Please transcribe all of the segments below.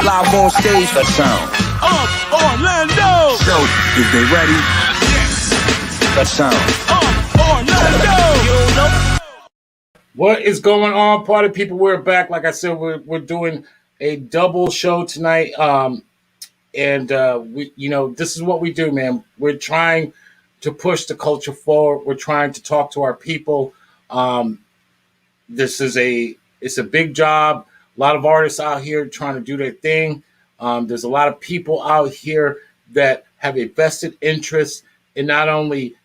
Live on stage, the sound. Orlando. So, is they ready? Yes. The sound. Orlando. You don't know. What is going on, party people? We're back. Like I said, we're doing a double show tonight. And we, this is what we do, man. We're trying to push the culture forward. We're trying to talk to our people. It's a big job. A lot of artists out here trying to do their thing. There's a lot of people out here that have a vested interest in not only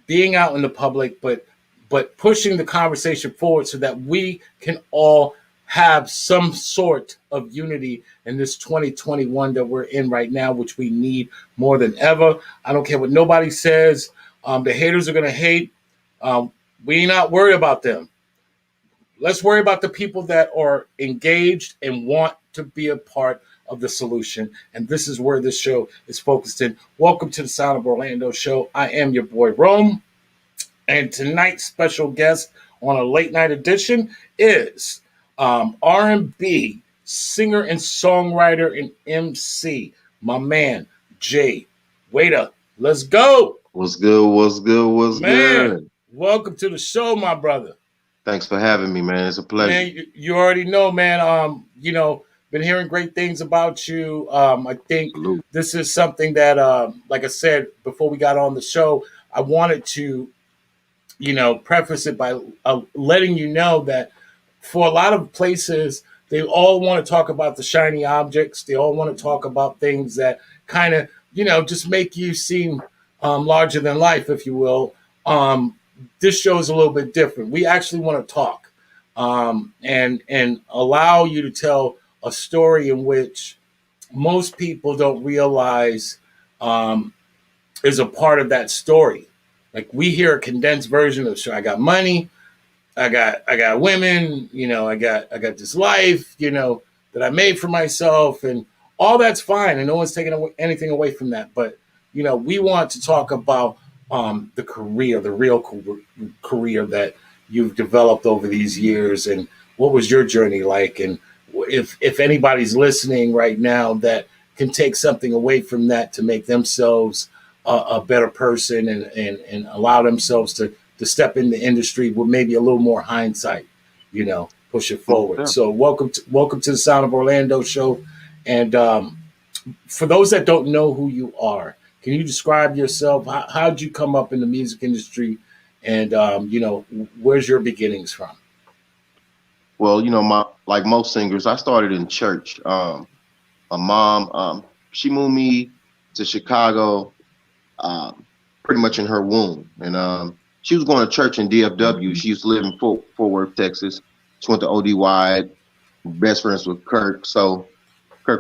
being out in the public, but pushing the conversation forward so that we can all have some sort of unity in this 2021 that we're in right now, which we need more than ever. I don't care what nobody says. The haters are going to hate. We not worried about them. Let's worry about the people that are engaged and want to be a part of the solution. And this is where this show is focused in. Welcome to the Sound of Orlando show. I am your boy, Rome. And tonight's special guest on a late night edition is R&B singer and songwriter and MC, my man, Jay. Wait up. Let's go. What's good? What's good? What's man, good? Welcome to the show, my brother. Thanks for having me, man. It's a pleasure. Man, you already know, man. Been hearing great things about you. I think Salute. This is something that, like I said before we got on the show, I wanted to, preface it by letting you know that for a lot of places, they all want to talk about the shiny objects. They all want to talk about things that kind of, just make you seem larger than life, if you will. This show is a little bit different. We actually want to talk and allow you to tell a story in which most people don't realize is a part of that story. Like we hear a condensed version of, I got money, I got women, I got this life, that I made for myself, and all that's fine, and no one's taking anything away from that. But we want to talk about the career, the real career that you've developed over these years, and what was your journey like, and if anybody's listening right now that can take something away from that to make themselves a better person and allow themselves to step in the industry with maybe a little more hindsight, push it forward. Yeah. So welcome to the Sound of Orlando show. And for those that don't know who you are, can you describe yourself? How did you come up in the music industry? And, where's your beginnings from? Well, like most singers, I started in church. My mom, she moved me to Chicago pretty much in her womb. And she was going to church in DFW. She used to live in Fort Worth, Texas. She went to ODY, best friends with Kirk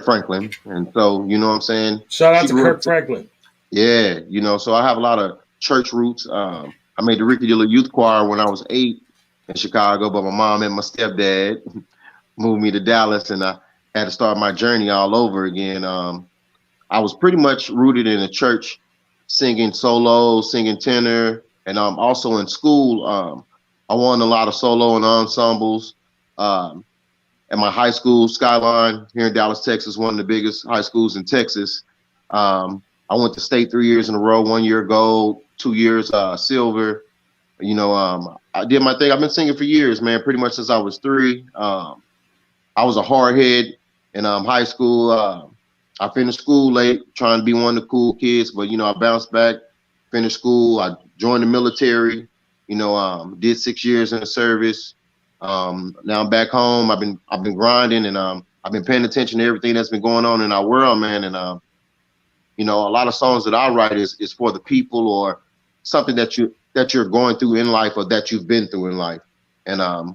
Franklin. And so, you know what I'm saying? Shout out to Kirk Franklin. Yeah, so I have a lot of church roots. I made the Ricky Dilla Youth Choir when I was 8 in Chicago, but my mom and my stepdad moved me to Dallas, and I had to start my journey all over again. I was pretty much rooted in the church, singing solo, singing tenor, and also in school. I won a lot of solo and ensembles. At my high school, Skyline, here in Dallas, Texas, one of the biggest high schools in Texas. I went to state 3 years in a row, 1 year gold, 2 years silver. I did my thing. I've been singing for years, man, pretty much since I was 3. I was a hardhead in high school. I finished school late, trying to be one of the cool kids, but, I bounced back, finished school. I joined the military, did 6 years in the service. Now I'm back home. I've been grinding, and I've been paying attention to everything that's been going on in our world, man. And, a lot of songs that I write is for the people, or something that you're going through in life, or that you've been through in life. And a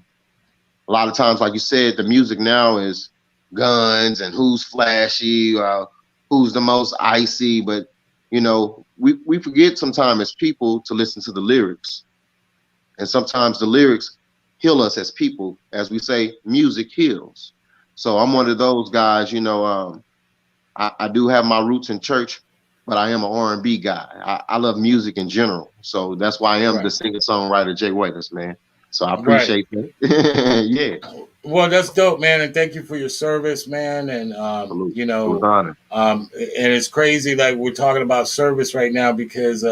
lot of times, like you said, the music now is guns and who's flashy, who's the most icy. But, we forget sometimes as people to listen to the lyrics. And sometimes the lyrics heal us as people. As we say, music heals. So I'm one of those guys, I do have my roots in church, but I am an R&B guy. I love music in general. So that's why I am the singer-songwriter Jay Waiters, man. So I appreciate that. Yeah. Well, that's dope, man, and thank you for your service, man. And Salute. It was an honor. and it's crazy like we're talking about service right now because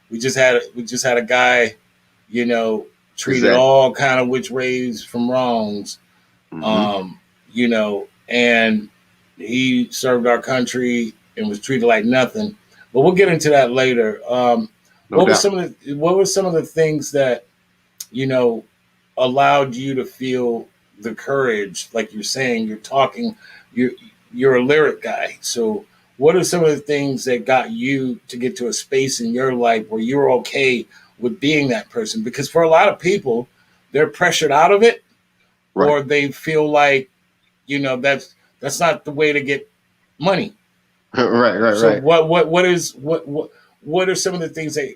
we just had a guy, you know, treated Exactly. all kind of which ways from wrongs, Hmm. you know, and he served our country and was treated like nothing. But we'll get into that later. No doubt. What were some of the things that you know allowed you to feel the courage? Like you're saying, you're talking, you're you're a lyric guy. So what are some of the things that got you to get to a space in your life where you're okay with being that person? Because for a lot of people, they're pressured out of it, Right. or they feel like that's not the way to get money. Right. Right. So Right. what are some of the things that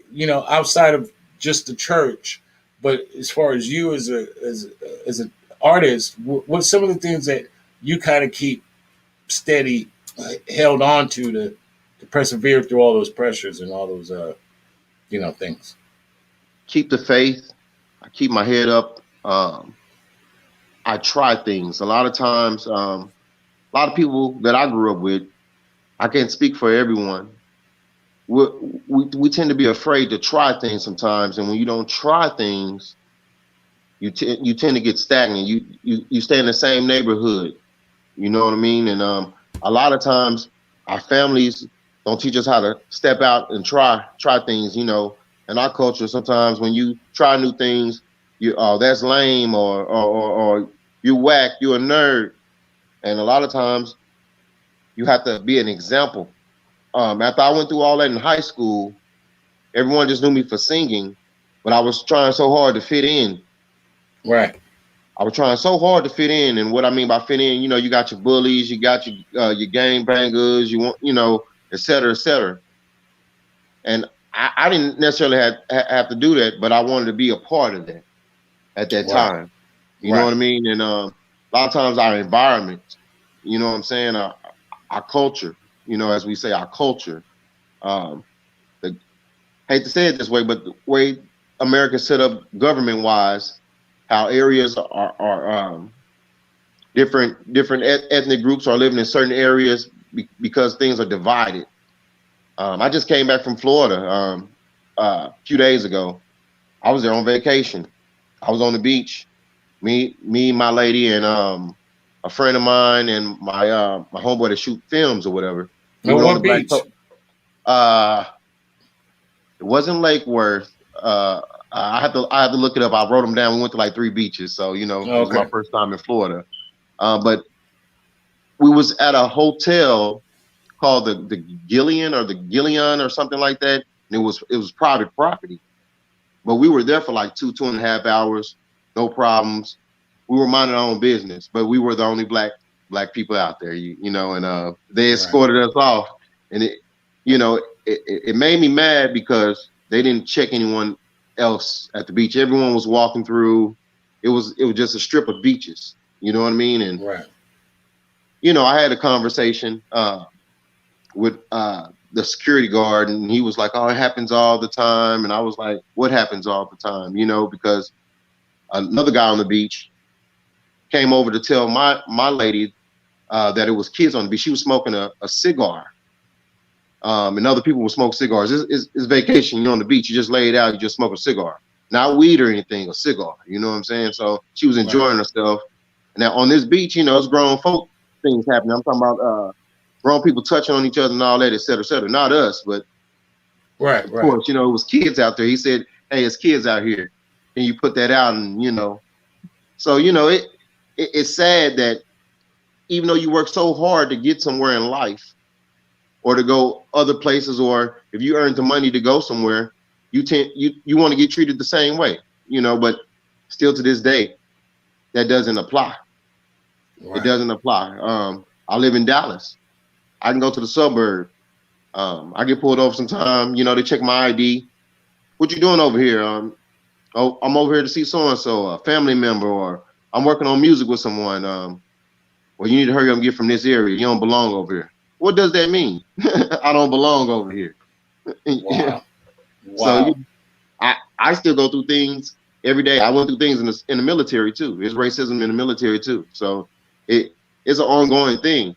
outside of just the church, but as far as you as an artist, what's some of the things that you kind of keep steady, held on to persevere through all those pressures and all those things. Keep the faith. I keep my head up. I try things. A lot of times, a lot of people that I grew up with, I can't speak for everyone. We, we tend to be afraid to try things sometimes, and when you don't try things, you tend to get stagnant. You stay in the same neighborhood. You know what I mean? And a lot of times, our families don't teach us how to step out and try things. In our culture, sometimes when you try new things, that's lame, or you whack, you a nerd. And a lot of times you have to be an example. After I went through all that in high school, everyone just knew me for singing, but I was trying so hard to fit in. Right. I was trying so hard to fit in, and what I mean by fit in, you got your bullies, you got your gang bangers, you want, et cetera, et cetera. And I didn't necessarily have to do that, but I wanted to be a part of that at that Right. time. You know Right. what I mean? And a lot of times our environment, you know what I'm saying, our culture, as we say, our culture. Um, the, hate to say it this way, but the way America's set up government-wise, how areas are different ethnic groups are living in certain areas because things are divided. I just came back from Florida a few days ago. I was there on vacation. I was on the beach. Me, my lady, and a friend of mine, and my homeboy that shoot films or whatever. We Now, went on the what Black. beach? Uh, it wasn't Lake Worth. I had to look it up. I wrote them down. We went to like 3 beaches, so it was my Okay. first time in Florida. But we was at a hotel called the Gillian or the Gillian or something like that, and it was private property. But we were there for like 2.5 hours, no problems. We were minding our own business, but we were the only black people out there, and they Right. escorted us off, and it made me mad because they didn't check anyone else at the beach. Everyone was walking through. It was just a strip of beaches. You know what I mean? And Right. I had a conversation with the security guard, and he was like, "Oh, it happens all the time." And I was like, "What happens all the time?" Because another guy on the beach came over to tell my lady that it was kids on the beach. She was smoking a cigar, and other people would smoke cigars. It's vacation. You're on the beach. You just lay it out. You just smoke a cigar, not weed or anything. A cigar. You know what I'm saying? So she was Right. enjoying herself. And now on this beach, it's grown folk things happening. I'm talking about grown people touching on each other and all that, et cetera, et cetera. Not us, but Right. of Right. course, it was kids out there. He said, "Hey, it's kids out here. Can you put that out?" And so it's sad that even though you work so hard to get somewhere in life or to go other places, or if you earn the money to go somewhere, you want to get treated the same way, but still to this day, that doesn't apply. It Right. doesn't apply. I live in Dallas. I can go to the suburb. I get pulled over sometime. They check my ID. What you doing over here? Oh, I'm over here to see so and so, a family member, or I'm working on music with someone. Well, you need to hurry up and get from this area. You don't belong over here. What does that mean? I don't belong over here. Wow. So Wow. I still go through things every day. I went through things in the military too. There's racism in the military too. So it's an ongoing thing.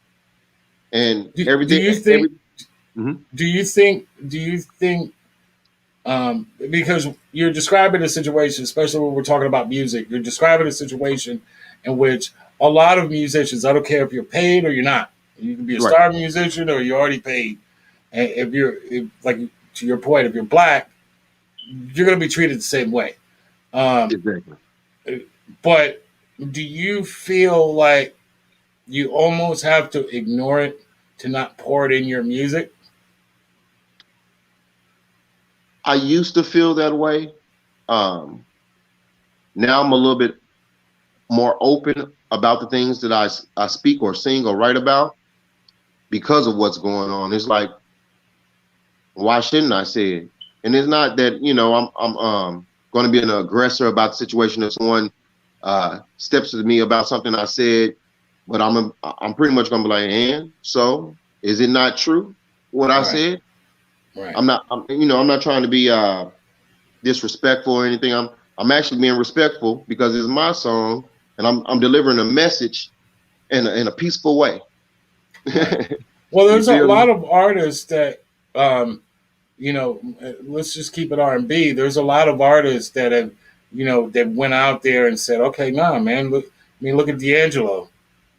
And every Do day, you think? Mhm. Do you think? Do you think? Because you're describing a situation, especially when we're talking about music, you're describing a situation in which a lot of musicians, I don't care if you're paid or you're not, you can be a Right. star musician or you're already paid. And like to your point, if you're black, you're going to be treated the same way. Um, Exactly. but do you feel like you almost have to ignore it to not pour it in your music? I used to feel that way. Um, Now I'm a little bit more open about the things that I speak or sing or write about because of what's going on. It's like, why shouldn't I say it? And it's not that, I'm going to be an aggressor about the situation if someone steps to me about something I said, but I'm pretty much going to be like, and so is it not true what I Right, said? right. I'm not trying to be disrespectful or anything. I'm actually being respectful because it's my song and I'm delivering a message in a peaceful way. Right. Well, You there's a feel lot me? of artists that, let's just keep it R&B. There's a lot of artists that have, that went out there and said, okay, nah, man, look, I mean, look at D'Angelo.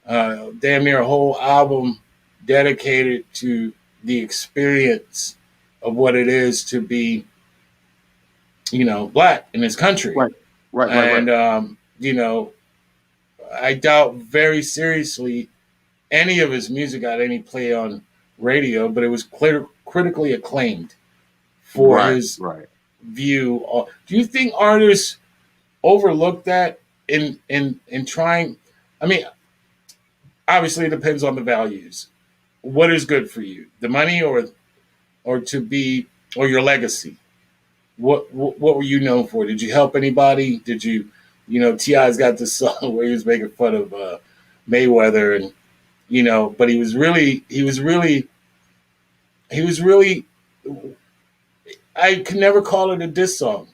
Damn near a whole album dedicated to the experience of what it is to be, black in this country. Right, right. And, I doubt very seriously any of his music got any play on radio, but it was critically acclaimed for Right, his right. view. Do you think artists overlook that in trying? I mean, obviously, it depends on the values. What is good for you, the money or to be or your legacy? What were you known for? Did you help anybody? Did you, Ti's got this song where he was making fun of Mayweather and but he was really I could never call it a diss song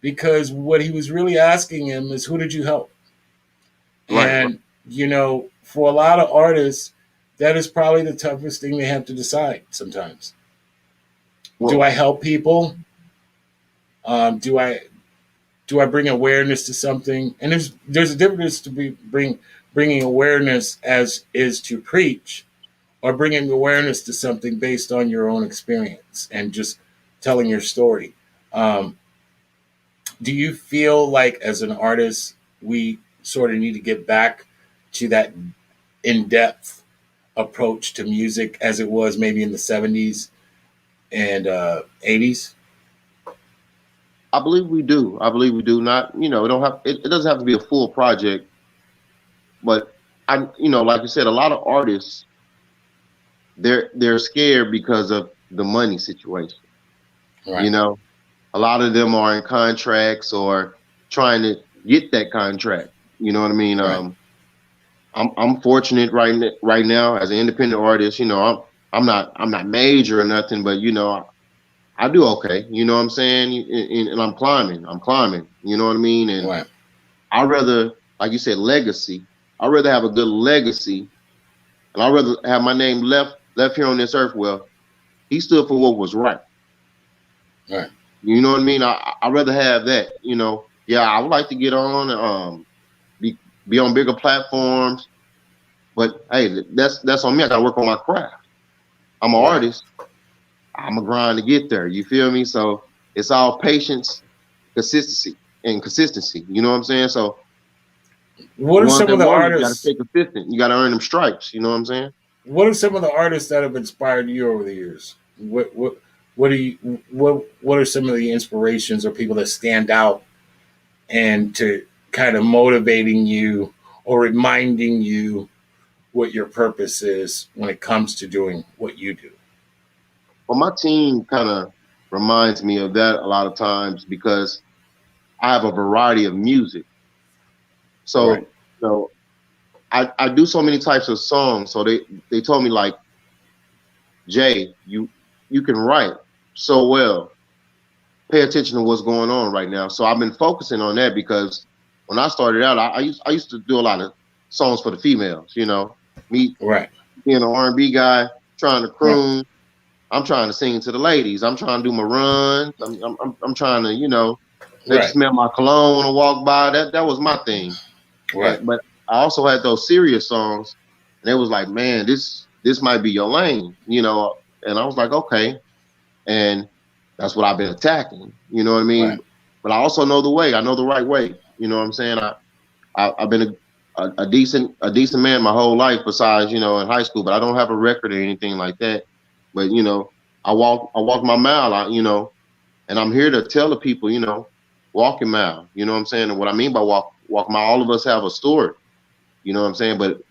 because what he was really asking him is who did you help? Right. And for a lot of artists, that is probably the toughest thing they have to decide sometimes. Do I Well, help people? Do I bring awareness to something? And there's a difference to bringing awareness as is to preach, or bringing awareness to something based on your own experience and just telling your story. Um, do you feel like as an artist we sort of need to get back to that in-depth approach to music as it was maybe in the 70s and 80s? I believe we do. I believe we do. Not, it doesn't have to be a full project, but like you said, a lot of artists they're scared because of the money situation. You Right, know, a lot of them are in contracts or trying to get that contract. You know what I mean? right, I'm fortunate right now as an independent artist. I'm not major or nothing, but I do okay. You know what I'm saying? And I'm climbing. I'm climbing. You know what I mean? And right, I rather, like you said, legacy. I rather have a good legacy, and I rather have my name left here on this earth. Well, he stood for what was right. right. You know what I mean? I rather have that. Yeah, I would like to get on, be be on bigger platforms, but hey, that's on me. I got to work on my craft. I'm an Right. artist. I'm a grind to get there. You feel me? So it's all patience, consistency. You know what I'm saying? So What the are ones some that of the want it, you got to artists? stay consistent. You got to earn them stripes. You know what I'm saying? What are some of the artists that have inspired you over the years? What do you what are some of the inspirations or people that stand out and to kind of motivating you or reminding you what your purpose is when it comes to doing what you do? Well, my team kind of reminds me of that a lot of times because I have a variety of music. Right. So, I do so many types of songs. So they told me like, Jay, you can write so well, pay attention to what's going on right now. So I've been focusing on that because when I started out, I used to do a lot of songs for the females. You know, me Right. being an R&B guy, trying to Right. croon. I'm trying to sing to the ladies. I'm trying to do my runs. I'm trying to, they Right. smell my cologne when I walk by. That was my thing. Right. But I also had those serious songs, and it was like, man, this might be your lane, And I was like, okay, and that's what I've been attacking. You know what I mean? Right. But I also know the way. I know the right way. You know what I'm saying? I've been a decent man my whole life, besides in high school. But I don't have a record or anything like that. But I walk my mile. And I'm here to tell the people, walk your mile. You know what I'm saying? And what I mean by walk mile, all of us have a story. You know what I'm saying? But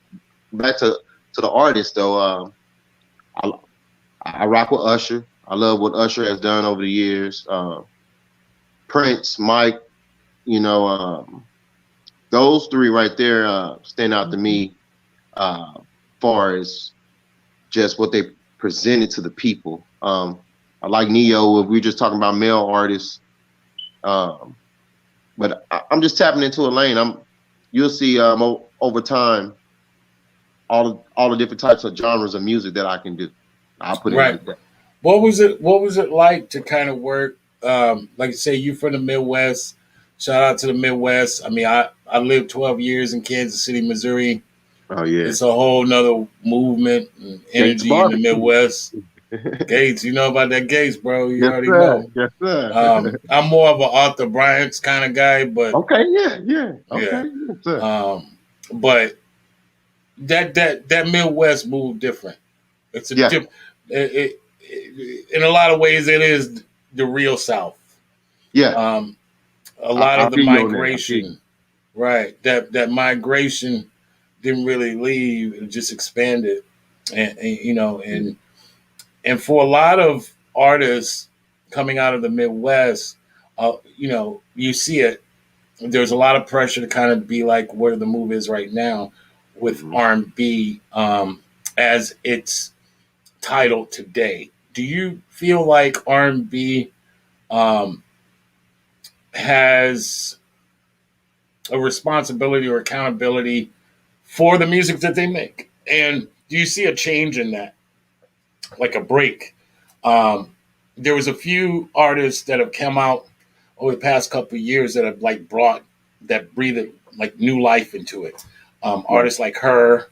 back to the artist though, I rock with Usher. I love what Usher has done over the years. Prince, Mike, those three right there stand out to me, far as just what they presented to the people. I like Neo. If we're just talking about male artists, but I'm just tapping into a lane. You'll see over time all the different types of genres of music that I can do. I'll put it Right. like that. What was it like to kind of work? Like you say, you from the Midwest. Shout out to the Midwest. I mean, I lived 12 years in Kansas City, Missouri. Oh yeah, It's a whole nother movement and Gates energy in the barbecue. Midwest. Gates, you know about that Gates, bro. You Yes, already sir. know. Yes, sir. I'm more of an Arthur Bryant's kind of guy, but Okay, yeah. yeah. Okay, yes, sir. But that Midwest move different. It's a Yeah, in a lot of ways it is the real South. yeah. A lot I of the feel you on that. I feel you. migration, right? That migration didn't really leave; it just expanded, and for a lot of artists coming out of the Midwest, you see it. There's a lot of pressure to kind of be like where the move is right now with Mhm. R&B, as it's titled today. Do you feel like R&B um, has a responsibility or accountability for the music that they make? And do you see a change in that, like a break? There was a few artists that have come out over the past couple of years that have like breathed like new life into it. Right. Artists like her,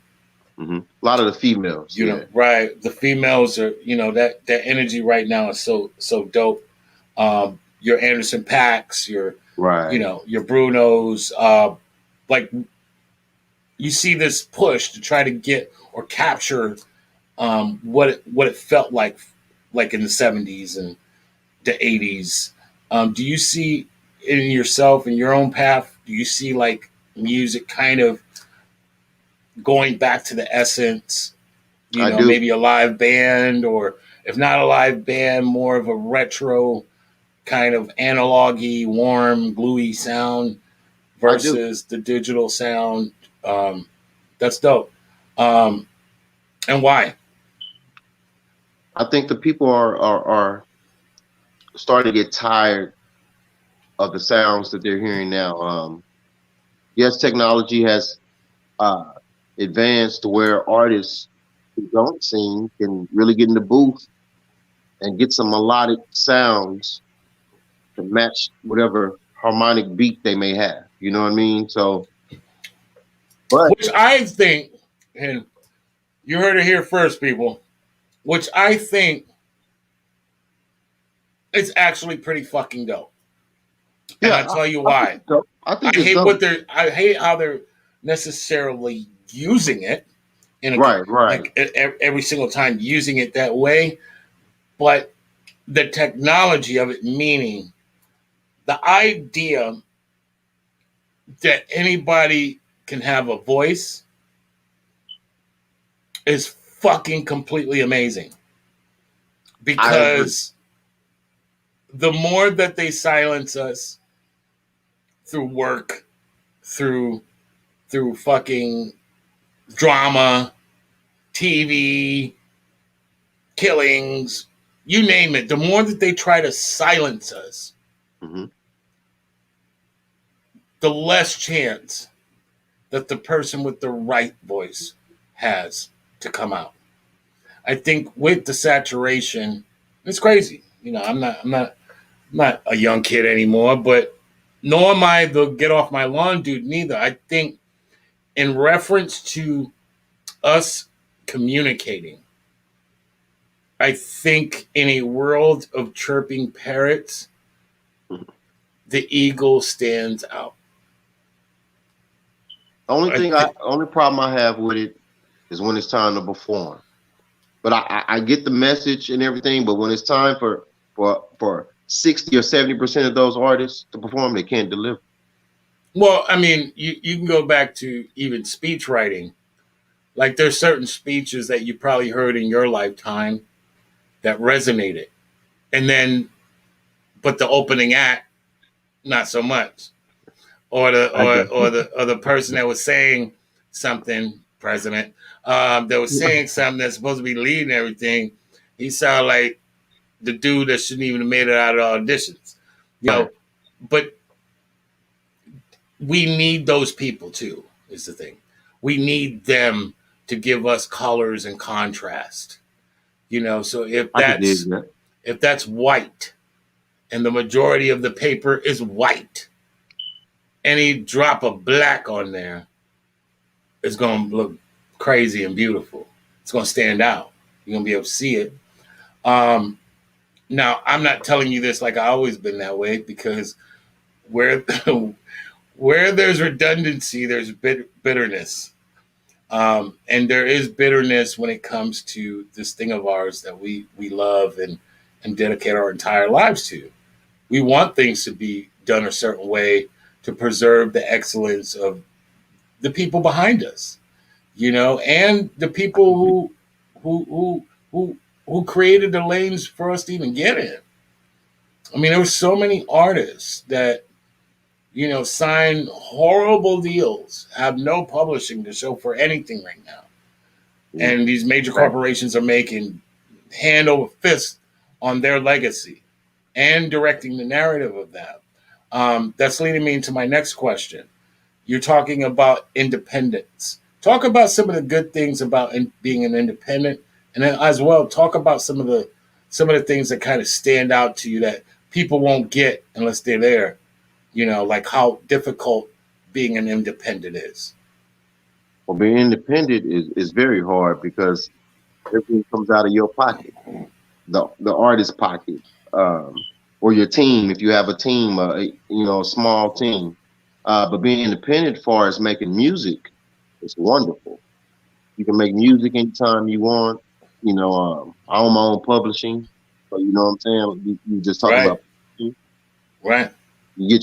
A lot of the females. Yeah. right? The females are, that energy right now is so dope. Your Anderson Packs, Right. your Brunos, like you see this push to try to get or capture what it felt like in the 70s and the 80s. Do you see in yourself in your own path? Do you see like music kind of going back to the essence? I do. Maybe a live band, or if not a live band, more of a retro kind of analogy, warm, gluey sound I do. versus the digital sound. That's dope. Um, and why? I think the people are starting to get tired of the sounds that they're hearing now. Yes, technology has uh, advanced to where artists who don't sing can really get in the booth and get some melodic sounds to match whatever harmonic beat they may have. You know what I mean? So, but Which I think, and you heard it here first, people, which I think is actually pretty fucking dope. And yeah, I tell you I think why. it's dope. I think it's I hate how they're necessarily using it right, right. like every single time using it that way, but the technology of it, meaning the idea that anybody can have a voice, is fucking completely amazing. I agree. Because the more that they silence us through work, through fucking drama, TV, killings, you name it, the more that they try to silence us, Mm-hmm. the less chance that the person with the right voice has to come out. I think with the saturation, it's crazy. I'm not a young kid anymore, but nor am I the get off my lawn dude neither. I think in reference to us communicating, I think in a world of chirping parrots, the eagle stands out. Only problem I have with it is when it's time to perform. But I get the message and everything. But when it's time for 60 or 70% of those artists to perform, they can't deliver. Well, I mean, you can go back to even speech writing. Like there's certain speeches that you probably heard in your lifetime that resonated. And then but the opening act, not so much. Or the I or guess. or the or the person that was saying something, president, that was saying something that's supposed to be leading everything, he sounded like the dude that shouldn't even have made it out of the auditions. You Right. know, but we need those people too, is the thing. We need them to give us colors and contrast. So if I could dig that's that. if that's white and the majority of the paper is white, any drop of black on there is going to look crazy and beautiful. It's going to stand out. You're going to be able to see it. Um, Now, I'm not telling you this like I always been that way because where where there's redundancy, there's bitterness. And there is bitterness when it comes to this thing of ours that we love and dedicate our entire lives to. We want things to be done a certain way to preserve the excellence of the people behind us, and the people who who who who created the lanes for us to even get in. I mean, there were so many artists that sign horrible deals, have no publishing to show for anything right now, Yeah. and these major Right. corporations are making hand over fist on their legacy and directing the narrative of that. That's leading me into my next question. You're talking about independence. Talk about some of the good things about being an independent, and then as well talk about some of the things that kind of stand out to you that people won't get unless they're there. Like how difficult being an independent is. Well, being independent is very hard because everything comes out of your pocket, the artist's pocket, um, or your team if you have a team, a small team. But being independent, as far as making music, it's wonderful. You can make music anytime you want. I own my own publishing, so you know what I'm saying. You just talking Right, about right, you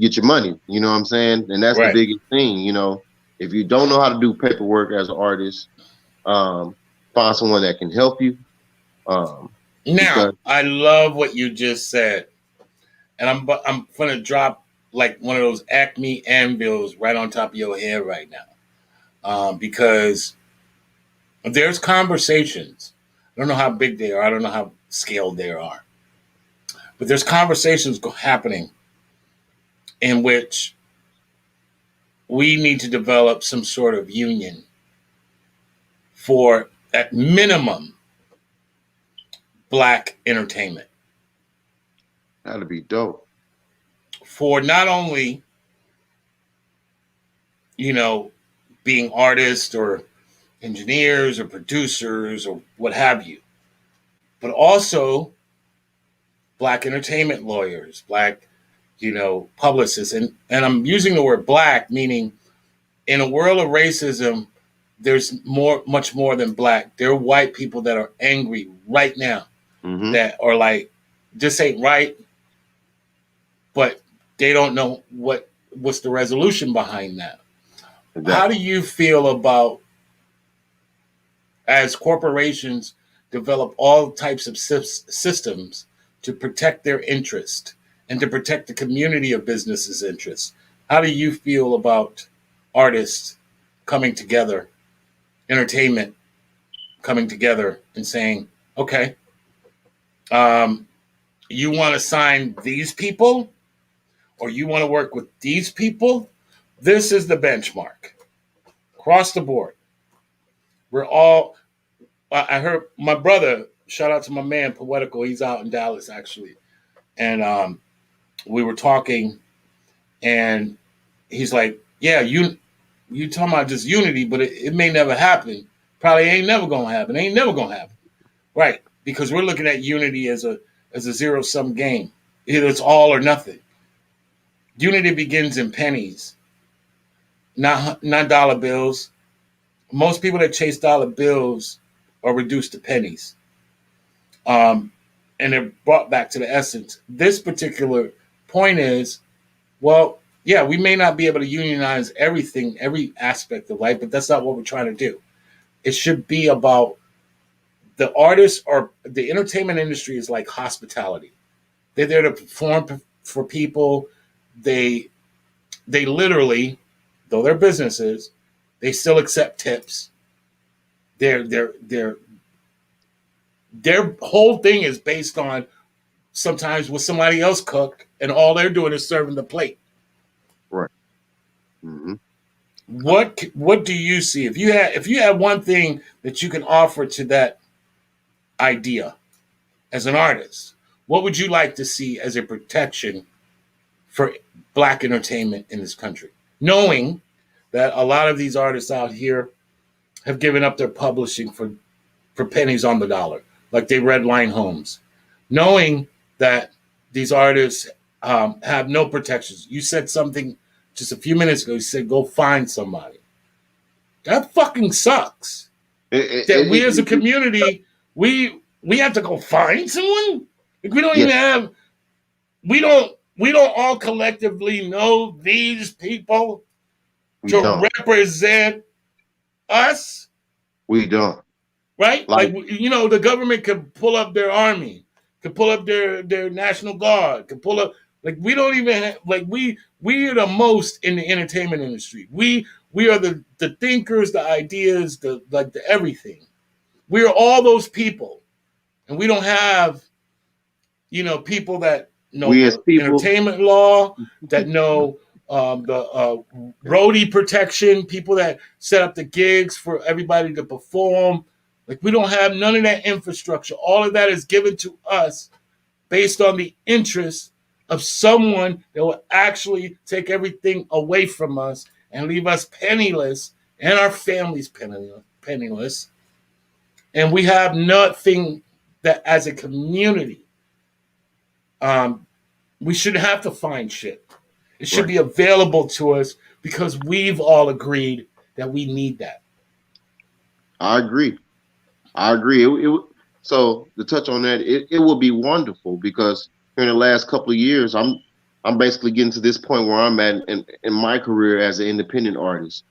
get your money. You know what I'm saying, and that's the right. biggest thing. If you don't know how to do paperwork as an artist, um, find someone that can help you. Um, Now, because I love what you just said, and I'm gonna drop like one of those Acme anvils right on top of your head right now, because there's conversations. I don't know how big they are. I don't know how scaled they are, but there's conversations happening in which we need to develop some sort of union for, at minimum, black entertainment. that'd be dope. For not only, you know, being artists or engineers or producers or what have you, but also black entertainment lawyers, black, publicists. And I'm using the word black, meaning in a world of racism, there's much more than black. There are white people that are angry right now Hmm. that are like, this ain't right, but they don't know what's the resolution behind that. How do Exactly. you feel about as corporations develop all types of systems to protect their interest and to protect the community of businesses' interests? How do you feel about artists coming together, entertainment coming together and saying, okay, um, you want to sign these people or you want to work with these people, this is the benchmark across the board. We're all, I heard my brother, shout out to my man, Poetical, he's out in Dallas actually. And we were talking and he's like, yeah, you talking about just unity, but it may never happen. Probably ain't never gonna happen. Ain't never gonna happen. Right. Because we're looking at unity as a zero-sum game. Either it's all or nothing. Unity begins in pennies, not dollar bills. Most people that chase dollar bills are reduced to pennies. And they're brought back to the essence. This particular point is, well, yeah, we may not be able to unionize everything, every aspect of life, but that's not what we're trying to do. It should be about the artists, or the entertainment industry is like hospitality. They're there to perform for people. They literally, though they're businesses, they still accept tips. Their whole thing is based on sometimes what somebody else cooked, and all they're doing is serving the plate. Right. Mm-hmm. What do you see if you had one thing that you can offer to that idea as an artist? What would you like to see as a protection for Black entertainment in this country, knowing that a lot of these artists out here have given up their publishing for pennies on the dollar, like they redline homes, knowing that these artists have no protections? You said something just a few minutes ago. You said go find somebody. That fucking sucks. That we as a community, we have to go find someone. Like we don't even have. We don't all collectively know these people to represent us. We don't. Right? Like the government could pull up their army, could pull up their National Guard, could pull up. Like we don't even have, like we are the most in the entertainment industry. We are the thinkers, the ideas, the everything. We are all those people, and we don't have people that know entertainment law, that know the roadie protection, people that set up the gigs for everybody to perform. Like we don't have none of that infrastructure. All of that is given to us based on the interest of someone that will actually take everything away from us and leave us penniless and our families penniless. And we have nothing that as a community, we shouldn't have to find shit. It should be available to us because we've all agreed that we need that. I agree. So to touch on that, it will be wonderful because in the last couple of years, I'm basically getting to this point where I'm at in my career as an independent artist.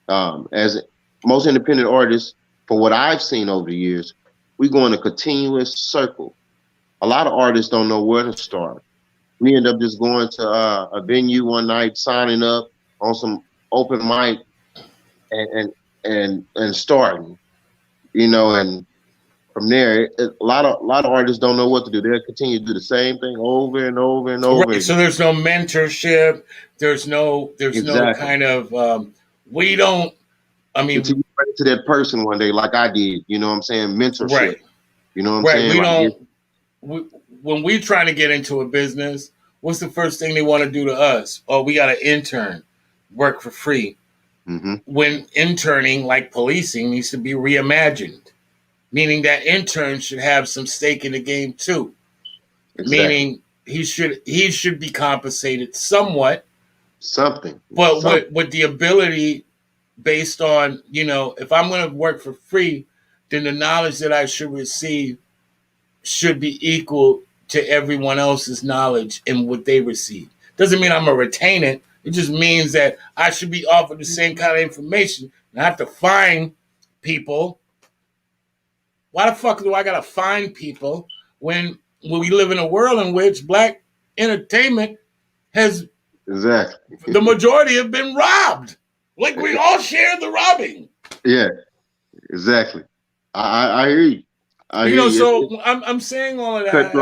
As most independent artists, from what I've seen over the years, we go in a continuous circle. A lot of artists don't know where to start. We end up just going to a venue one night, signing up on some open mic, and starting, and from there, a lot of artists don't know what to do. They'll continue to do the same thing over and over and over. Right. So there's no mentorship. There's no kind of we don't. I mean, until you run into that person one day, like I did. You know what I'm saying? Mentorship. Right. You know what I'm saying? When we're trying to get into a business, what's the first thing they want to do to us? Oh, we got an intern, work for free. Mm-hmm. When interning, like policing, needs to be reimagined, meaning that interns should have some stake in the game too. Exactly. Meaning he should be compensated somewhat, but with the ability based on if I'm going to work for free, then the knowledge that I should receive should be equal to everyone else's knowledge and what they receive. Doesn't mean I'm going to retain it. It just means that I should be offered the same kind of information. And I have to find people. Why the fuck do I got to find people when we live in a world in which Black entertainment has the majority have been robbed? Like we all share the robbing. Yeah, exactly. I hear you. So I'm saying all of that.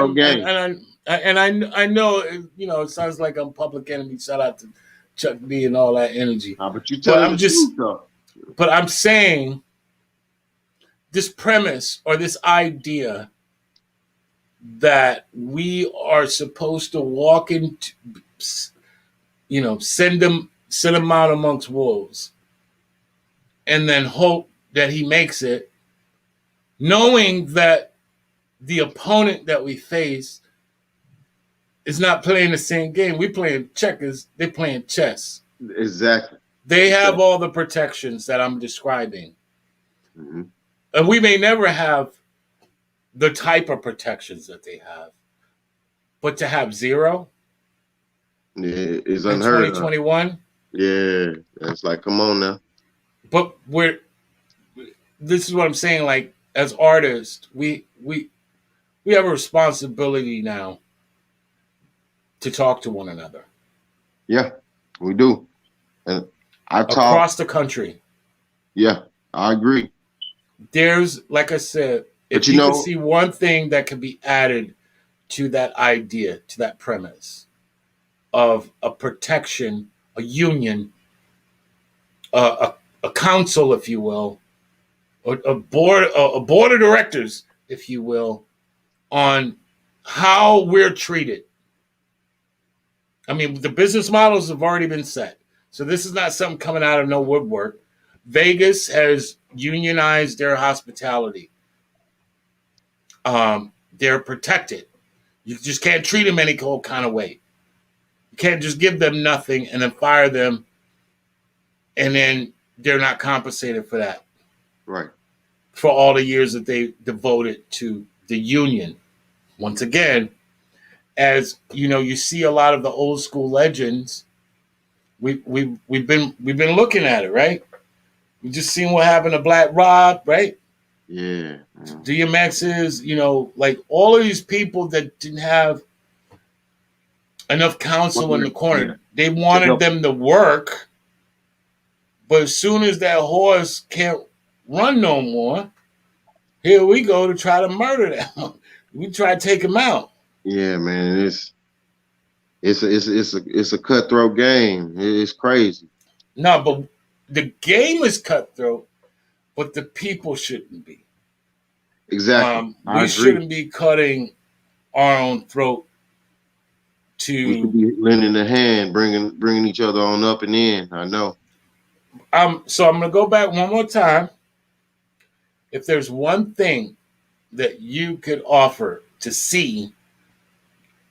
I know, it sounds like I'm Public Enemy. Shout out to Chuck D and all that energy. But you But telling the truth though. I'm saying this premise or this idea that we are supposed to walk into, send them out amongst wolves, and then hope that he makes it, knowing that the opponent that we face is not playing the same game. We playing checkers, they playing chess. Exactly. They have all the protections that I'm describing. Mm-hmm. And we may never have the type of protections that they have. But to have zero is in unheard 2021. Of. Yeah. It's like, come on now. But this is what I'm saying, like, as artists, we have a responsibility now to talk to one another. Yeah, we do. And across the country. Yeah, I agree. There's, like I said, if you could see one thing that could be added to that idea, to that premise of a protection, a union, a council, if you will, or a board of directors, if you will, on how we're treated. I mean, the business models have already been set. So this is not something coming out of no woodwork. Vegas has unionized their hospitality. They're protected. You just can't treat them any cold kind of way. You can't just give them nothing and then fire them, and then they're not compensated for that. Right. For all the years that they devoted to the union. Once again, as you see a lot of the old school legends. We've been looking at it, right? We just seen what happened to Black Rob, right? Yeah. DMX's, like all of these people that didn't have enough counsel in the corner. Yeah. They wanted them to work, but as soon as that horse can't run no more, here we go to try to murder them. We try to take him out. Yeah, man, it's a cutthroat game. It's crazy. No, but the game is cutthroat, but the people shouldn't be. Exactly. We shouldn't be cutting our own throat to. We should be lending a hand, bringing each other on up and in. I know. So I'm gonna go back one more time. If there's one thing that you could offer to see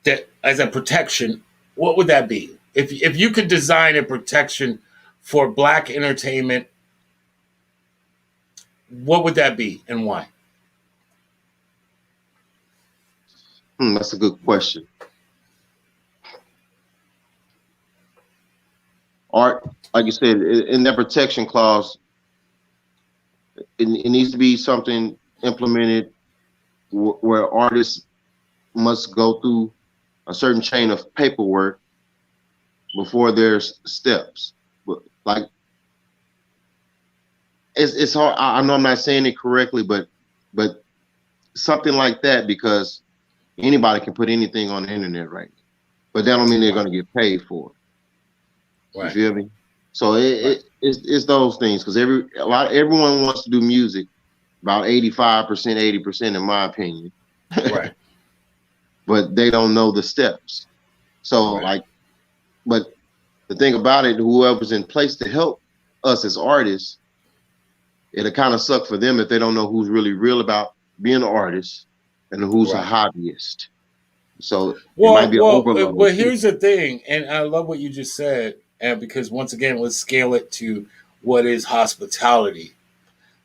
that as a protection, what would that be? If you could design a protection for Black entertainment, what would that be and why? That's a good question. Art, like you said, in that protection clause, it needs to be something implemented where artists must go through a certain chain of paperwork before there's steps. But like, it's hard. I know I'm not saying it correctly, but something like that, because anybody can put anything on the internet, right? But that don't mean they're going to get paid for it. Right. You feel me? So it's those things, because everyone wants to do music, about 85%, 80%, in my opinion. Right. But they don't know the steps. So but the thing about it, whoever's in place to help us as artists, it'll kind of suck for them if they don't know who's really real about being an artist and who's a hobbyist. So it might be an overload. Well, here's the thing, and I love what you just said, and because once again, let's scale it to what is hospitality.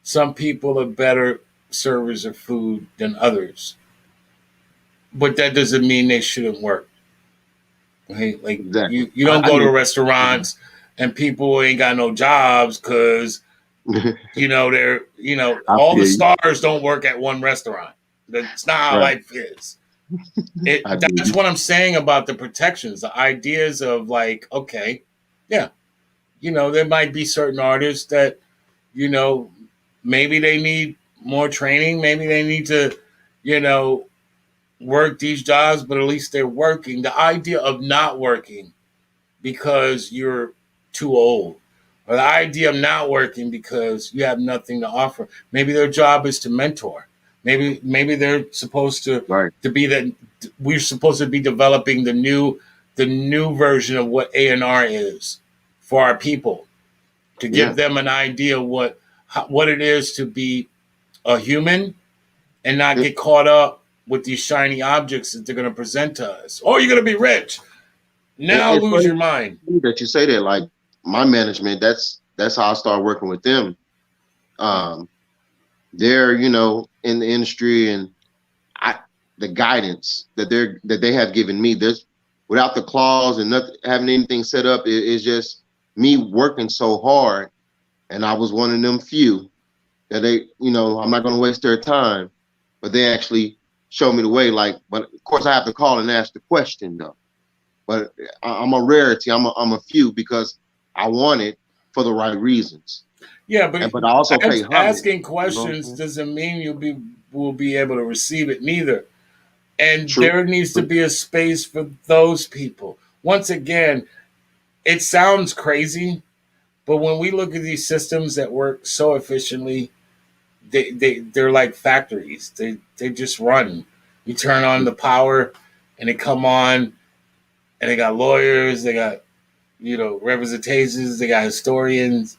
Some people are better servers of food than others, but that doesn't mean they shouldn't work. Right? Like exactly. you don't go to restaurants and people ain't got no jobs because they're all the stars don't work at one restaurant. That's not how life is. That's what I'm saying about the protections, the ideas of like, okay, yeah, there might be certain artists that, maybe they need more training. Maybe they need to, work these jobs, but at least they're working. The idea of not working because you're too old, or the idea of not working because you have nothing to offer. Maybe their job is to mentor. Maybe they're supposed Right. to be that we're supposed to be developing the new version of what A&R is for our people, to Yeah. give them an idea what it is to be a human and not get caught up with these shiny objects that they're going to present to us. Oh, you're going to be rich. Now It's lose funny your mind. that you say that. Like my management, that's how I started working with them. They're in the industry, and the guidance that they have given me. There's without the clause and nothing having anything set up. It's just me working so hard, and I was one of them few that I'm not going to waste their time, but they actually show me the way. Like, but of course I have to call and ask the question though. But I'm a rarity. I'm a few because I want it for the right reasons. Yeah, but I also pay homage. asking questions doesn't mean will be able to receive it neither. And True. there needs to be a space for those people. Once again, it sounds crazy, but when we look at these systems that work so efficiently, they're like factories. They just run. You turn on the power and they come on, and they got lawyers, they got representations, they got historians,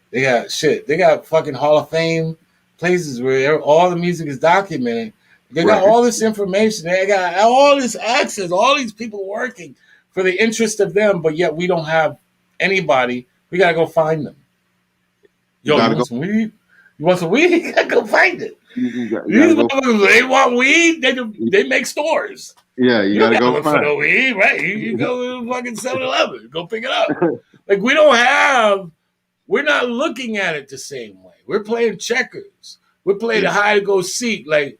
they got shit. They got fucking Hall of Fame places where all the music is documented. They got all this information. They got all this access, all these people working for the interest of them, but yet we don't have anybody. We got to go find them. Yo, you want some weed? You want some weed? You got to go find it. These motherfuckers, they want weed, they make stores. Yeah, you gotta go look find for no weed, right? You go to fucking 7-Eleven, go pick it up. Like we're not looking at it the same way. We're playing checkers. We're playing the hide and go seek. Like,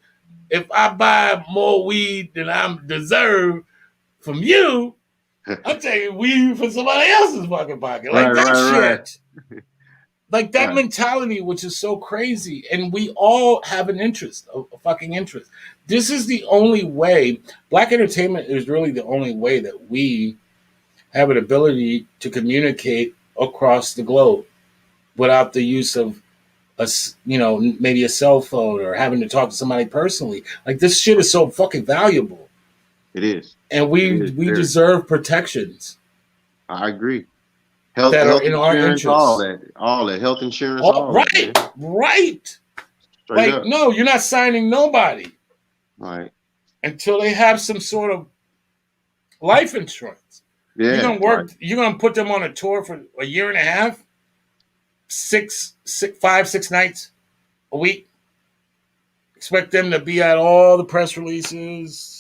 if I buy more weed than I deserve from you, I'm taking weed from somebody else's fucking pocket. Like shit. Like that mentality, which is so crazy. And we all have an interest, a fucking interest. This is the only way. Black entertainment is really the only way that we have an ability to communicate across the globe without the use of maybe a cell phone or having to talk to somebody personally. Like, this shit is so fucking valuable. It is. And we deserve protections. I agree. Health in our interest. All that health insurance. Right. Like, up. No, you're not signing nobody. Right. Until they have some sort of life insurance. Yeah. You're gonna work. Right. You're gonna put them on a tour for a year and a half, 5, 6 nights a week. Expect them to be at all the press releases.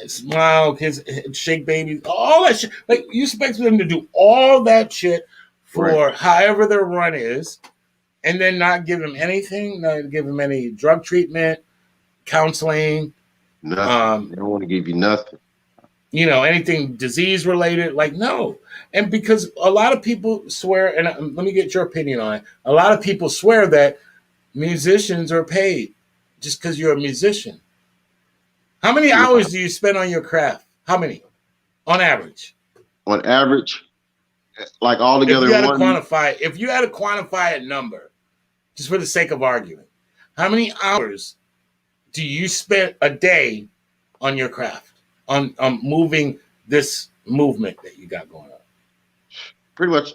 Smile, kids, shake babies, all that shit. Like, you expect them to do all that shit for however their run is, and then not give them anything, not give them any drug treatment, counseling. Nothing. They don't want to give you nothing. Anything disease related. Like, no. And because a lot of people swear, and let me get your opinion on it. A lot of people swear that musicians are paid just because you're a musician. How many hours do you spend on your craft? How many? On average? On average, like all together. If you had to quantify a number, just for the sake of argument, how many hours do you spend a day on your craft, on moving this movement that you got going on? Pretty much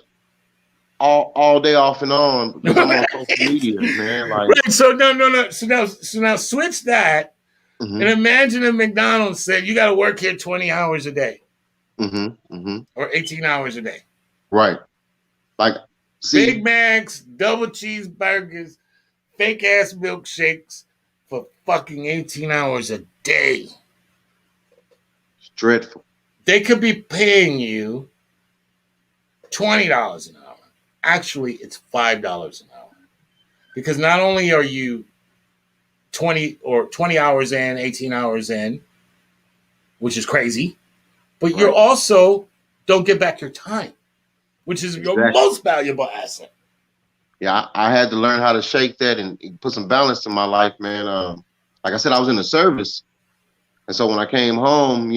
all day off and on, because I'm on social media, man. Like, right. So no. So now switch that. Mm-hmm. And imagine if McDonald's said you got to work here 20 hours a day, or 18 hours a day. Right. Like, Big Macs, double cheeseburgers, fake ass milkshakes for fucking 18 hours a day. It's dreadful. They could be paying you $20 an hour. Actually, it's $5 an hour, because not only are you 20 hours in, 18 hours in, which is crazy, but you're also don't get back your time, which is your most valuable asset. Yeah, I had to learn how to shake that and put some balance in my life, man. Like I said, I was in the service, And so when I came home,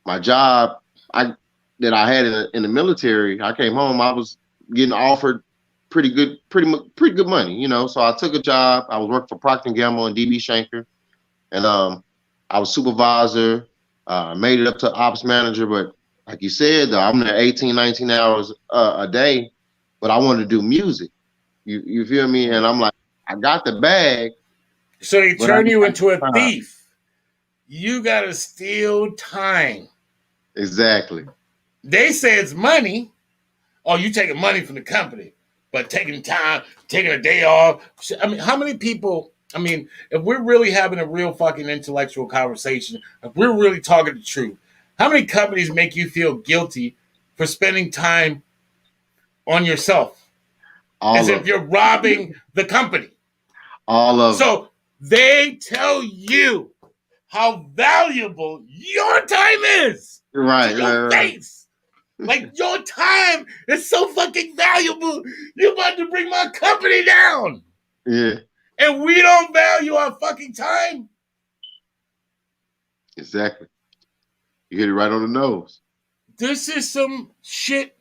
my job that I had in the military, I came home, I was getting offered pretty good money, So I took a job. I was working for Procter and Gamble and DB Schenker, and I was supervisor. Made it up to ops manager, but like you said, though, I'm there 18, 19 hours a day, but I wanted to do music. You feel me? And I'm like, I got the bag, So they but I turn you got into a time. thief. You gotta steal time. Exactly. They say it's money. Oh, you taking money from the company, but taking time, taking a day off. I mean, how many people? I mean, if we're really having a real fucking intellectual conversation, if we're really talking the truth, how many companies make you feel guilty for spending time on yourself? All As of if them. you're robbing the company. All of them. So they tell you how valuable your time is Right, to your right. face. Like, your time is so fucking valuable. You're about to bring my company down. Yeah, And we don't value our fucking time. exactly. You hit it right on the nose. This is some shit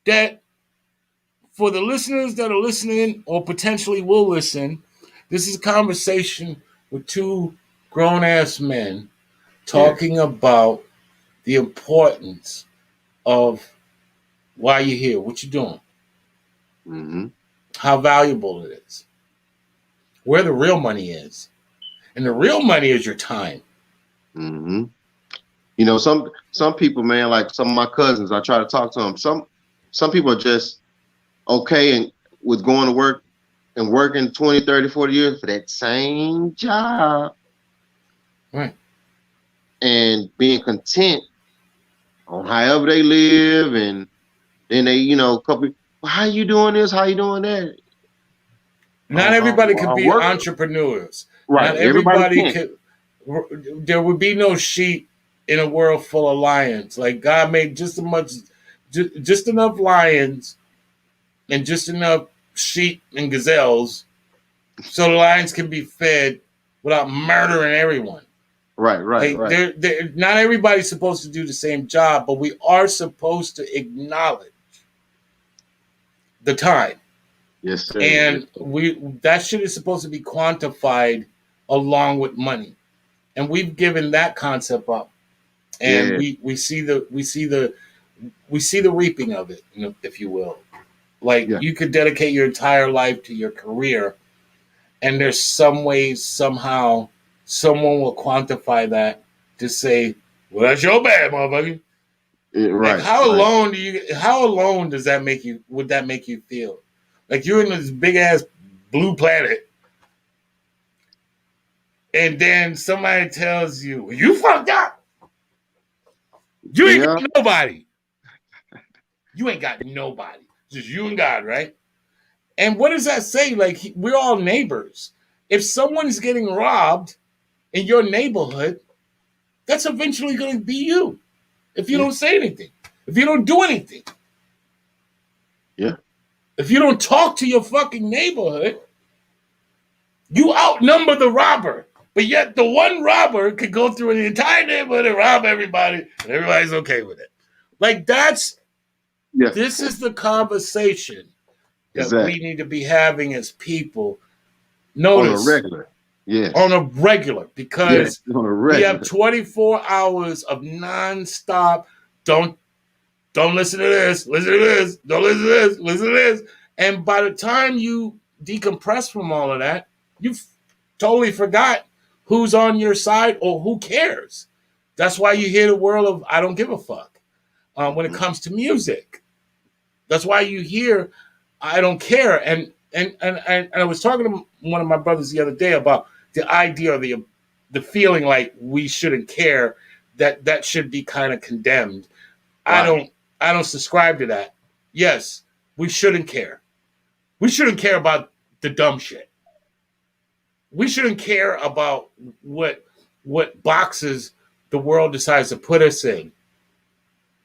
that, for the listeners that are listening or potentially will listen, this is a conversation with two grown ass men talking about the importance of why you're here, what you're doing, Mm-hmm. how valuable it is, where the real money is. And the real money is your time. Mm-hmm. Some people, man, like some of my cousins, I try to talk to them. Some people are just okay and with going to work and working 20, 30, 40 years for that same job Right. and being content on however they live, and then they, couple, well, how you doing this? How you doing that? Not everybody could I'm be working. entrepreneurs. Not Right. Everybody everybody can't. could. There would be no sheep in a world full of lions. Like, God made just enough lions and just enough sheep and gazelles so the lions can be fed without murdering everyone. Right. Like, not everybody's supposed to do the same job, but we are supposed to acknowledge the time. Yes, sir. And that shit is supposed to be quantified along with money. And we've given that concept up. And Yeah. we see the reaping of it, if you will. Like, Yeah. you could dedicate your entire life to your career, and there's some ways, somehow, someone will quantify that to say, well, that's your bad, motherfucker. Like, Right. how Right. alone does that make you, would that make you feel? Like, you're in this big ass blue planet, and then somebody tells you, you fucked up. You ain't got nobody. You ain't got nobody. Just you and God, right? And what does that say? Like, we're all neighbors. If someone's getting robbed in your neighborhood, that's eventually going to be you. If you don't say anything, if you don't do anything, Yeah. if you don't talk to your fucking neighborhood, you outnumber the robber. But yet the one robber could go through the entire neighborhood and rob everybody, and everybody's okay with it. Like, this is the conversation that we need to be having as people. Notice, on a regular. Yes. On a regular, because on a regular. we have 24 hours of nonstop. Don't listen to this. Listen to this. Don't listen to this. Listen to this. And by the time you decompress from all of that, you've totally forgot who's on your side or who cares. That's why you hear the world of I don't give a fuck when it comes to music. That's why you hear I don't care. And I was talking to one of my brothers the other day about the idea of the feeling like we shouldn't care, that should be kind of condemned. Right. I don't subscribe to that. Yes, we shouldn't care. We shouldn't care about the dumb shit. We shouldn't care about what boxes the world decides to put us in.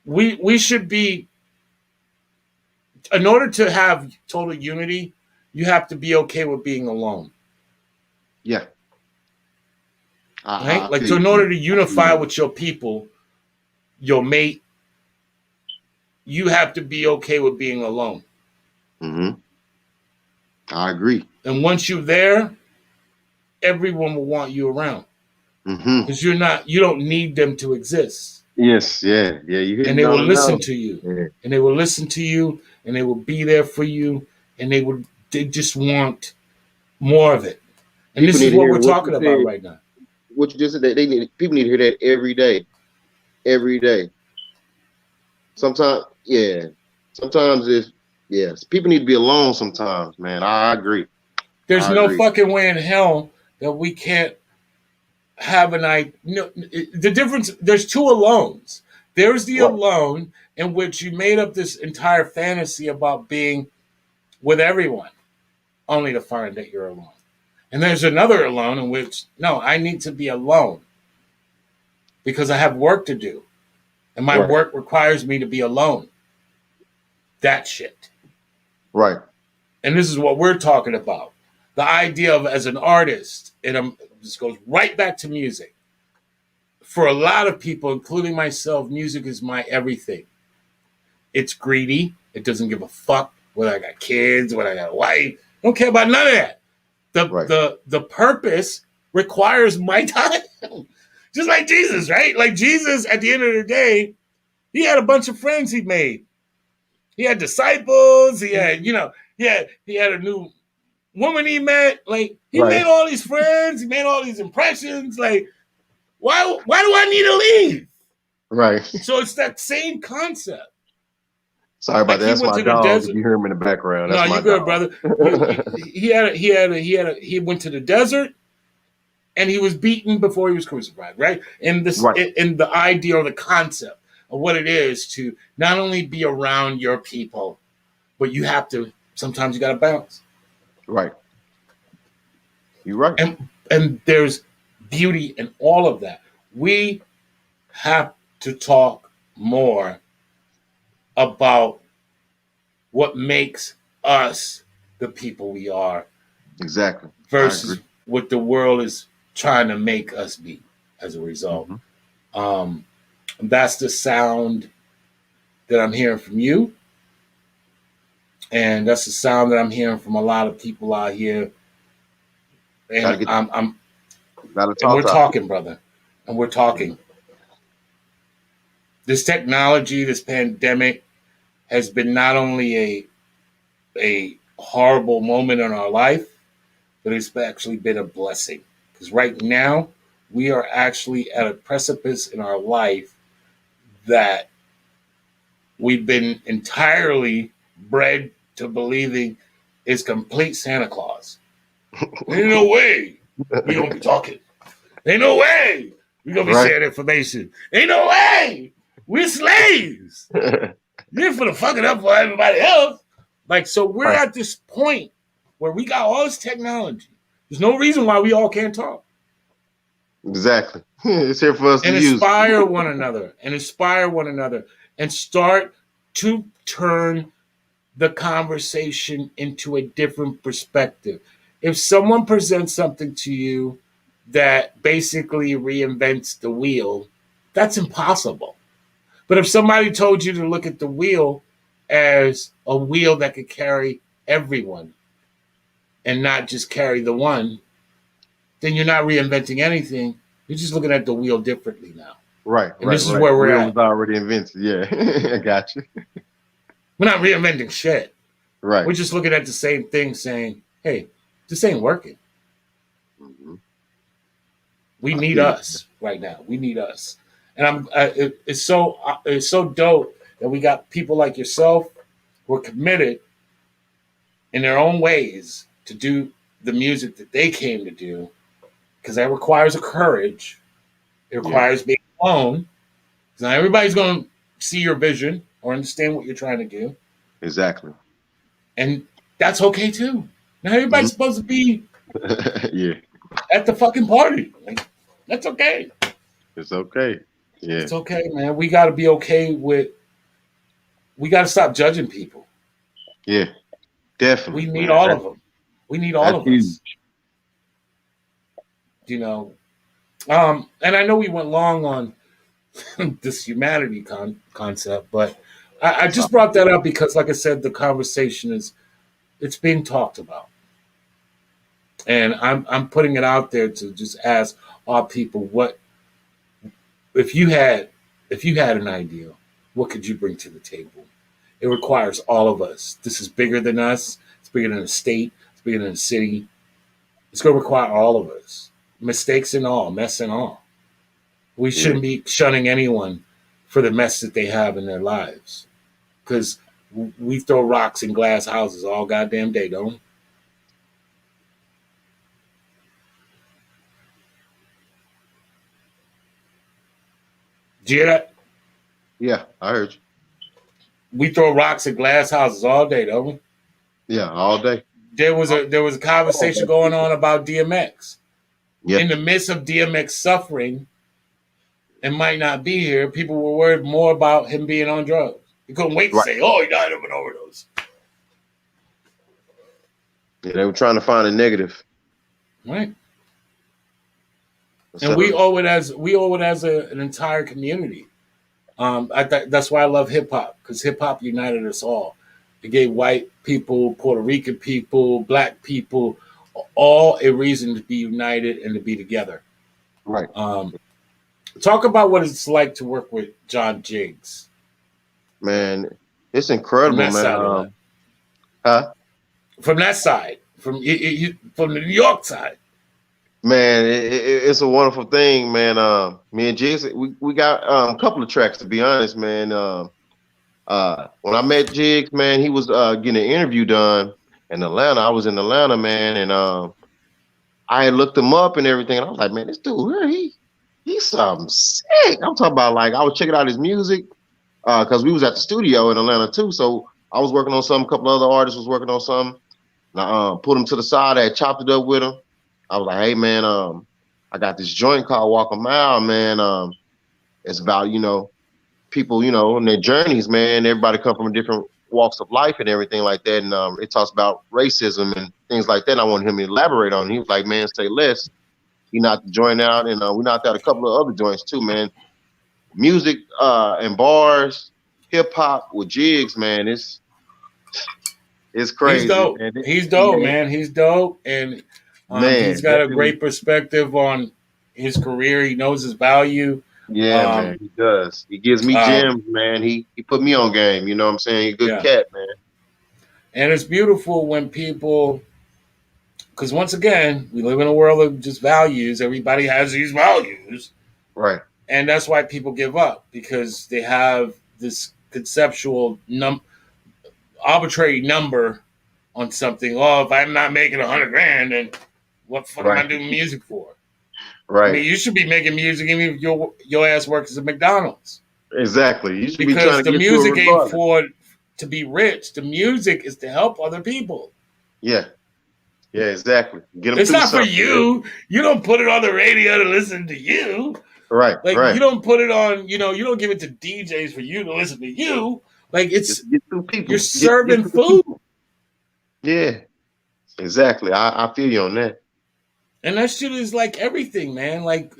We should be, in order to have total unity, you have to be okay with being alone. Yeah. right? I Like, feel so in you. order to unify with your people, your mate, you have to be okay with being alone. Mm-hmm. I agree. And once you're there, everyone will want you around Mm-hmm. because you don't need them to exist. Yes, yeah, yeah. You And hitting they will on it listen now. to you. Yeah. And they will listen to you and they will be there for you. And they just want more of it. And People this need is to what hear we're what you talking about said. right now. What you just said. They need people need to hear that every day. Every day. Sometimes, yeah. Sometimes it's yes. People need to be alone sometimes, man. I agree. There's I no agree. fucking way in hell that we can't have an idea. No, the difference, there's two alones. There's the Right. alone in which you made up this entire fantasy about being with everyone, only to find that you're alone. And there's another alone in which, no, I need to be alone because I have work to do. And my Right. work requires me to be alone. That shit. Right. And this is what we're talking about. The idea of as an artist, and this goes right back to music. For a lot of people, including myself, music is my everything. It's greedy. It doesn't give a fuck whether I got kids, whether I got a wife. I don't care about none of that. Right. The purpose requires my time. Just like Jesus, right? Like Jesus, at the end of the day, he had a bunch of friends he made. He had disciples. He had, he had a new woman he met. Like he made Right. all these friends. He made all these impressions. Like why do I need to leave? Right. So it's that same concept. Sorry about Like that. he That's went my to the dog. If desert. you hear him in the background, No, that's you my good, dog. brother. He went to the desert and he was beaten before he was crucified, right? And this Right. in the idea or the concept of what it is to not only be around your people, but you have to sometimes you gotta bounce. Right. You're right. And there's beauty in all of that. We have to talk more about what makes us the people we are Exactly. I agree. versus what the world is trying to make us be as a result. Mm-hmm. That's the sound that I'm hearing from you. And that's the sound that I'm hearing from a lot of people out here. Gotta And get I'm gotta and we're talk. talking, brother. And we're Mm-hmm. talking. This technology, this pandemic has been not only a horrible moment in our life, but it's actually been a blessing. Because right now, we are actually at a precipice in our life that we've been entirely bred to believing is complete Santa Claus. Ain't no way we gonna be talking. Ain't no way we gonna be Right. sharing information. Ain't no way we're slaves. You're for the fucking up for everybody else. Like, so we're Right. at this point where we got all this technology. There's no reason why we all can't talk. Exactly. It's here for us to And use. inspire one another and start to turn the conversation into a different perspective. If someone presents something to you that basically reinvents the wheel, that's impossible. But if somebody told you to look at the wheel as a wheel that could carry everyone and not just carry the one, then you're not reinventing anything. You're just looking at the wheel differently now. Right. And Right. this is Right. where The we're wheel at. was already invented. Yeah. I got you. We're not reinventing shit. Right. We're just looking at the same thing saying, hey, this ain't working. Mm-hmm. We I need feel you. us right now. We need us. And it's so dope that we got people like yourself who are committed in their own ways to do the music that they came to do, because that requires a courage. It Yeah. requires being alone. Because not everybody's going to see your vision or understand what you're trying to do. Exactly. And that's okay too. Not everybody's supposed to be Yeah. at the fucking party. Like, that's okay. It's okay. Yeah. It's okay, man. We got to be okay with, we got to stop judging people. Yeah. Definitely, We need man. all of them. We need all That's of huge. us. You know, And I know we went long on this humanity concept, but I just brought that up because, like I said, the conversation it's being talked about, and I'm putting it out there to just ask our people, what if you had an idea, what could you bring to the table? It requires all of us. This is bigger than us. It's bigger than a state. It's bigger than a city. It's going to require all of us, mistakes and all, mess and all. We shouldn't be shunning anyone for the mess that they have in their lives, because we throw rocks in glass houses all goddamn day, don't we? Do you hear that? Yeah, I heard you. We throw rocks at glass houses all day, don't we? Yeah, all day. There was a conversation going on about DMX. Yeah, In the midst of DMX suffering and might not be here, people were worried more about him being on drugs. You couldn't wait to right. say, "Oh, he died of an overdose." Yeah, they were trying to find a negative. Right. So, And we owe it as an entire community. That's why I love hip hop, because hip hop united us all. It gave white people, Puerto Rican people, black people, all a reason to be united and to be together. right. Talk about what it's like to work with John Jiggs. Man, it's From incredible, that man. side of that. Huh? From that side, from the New York side. Man, it's a wonderful thing, man. Me and Jigs, we got a couple of tracks, to be honest, man. When I met Jigs, man, he was getting an interview done in Atlanta. I was in Atlanta, man, and I had looked him up and everything. And I was like, man, this dude here, he's something sick. I'm talking about, like, I was checking out his music because we was at the studio in Atlanta too. So I was working on something. A couple other artists was working on something. And I pulled him to the side. I had chopped it up with him. I was like, hey, man, I got this joint called Walk a Mile, man. It's about, people, in their journeys, man. Everybody come from different walks of life and everything like that. And it talks about racism and things like that. And I wanted him to elaborate on it. He was like, man, say less. He knocked the joint out. And we knocked out a couple of other joints too, man. Music and bars, hip hop with Jigs, man. It's crazy. He's dope. Man. He's dope, man. He's dope. And man, he's got a great perspective on his career. He knows his value. Yeah, man, he does. He gives me gems, man. He put me on game. You know what I'm saying? He's a good cat, man. And it's beautiful when people, because once again, we live in a world of just values. Everybody has these values. Right. And that's why people give up, because they have this conceptual arbitrary number on something. Oh, if I'm not making $100,000, then what the fuck am I doing music for? Right. I mean, you should be making music even if your ass works at McDonald's. Exactly. You should because be trying to the get music ain't for to be rich. The music is to help other people. Yeah. Yeah, exactly. Get them. It's not for you. Man. You don't put it on the radio to listen to you. Right. Like right. you don't put it on. You don't give it to DJs for you to listen to you. Like it's you're serving food. Yeah. Exactly. I feel you on that. And that shit is like everything, man. Like,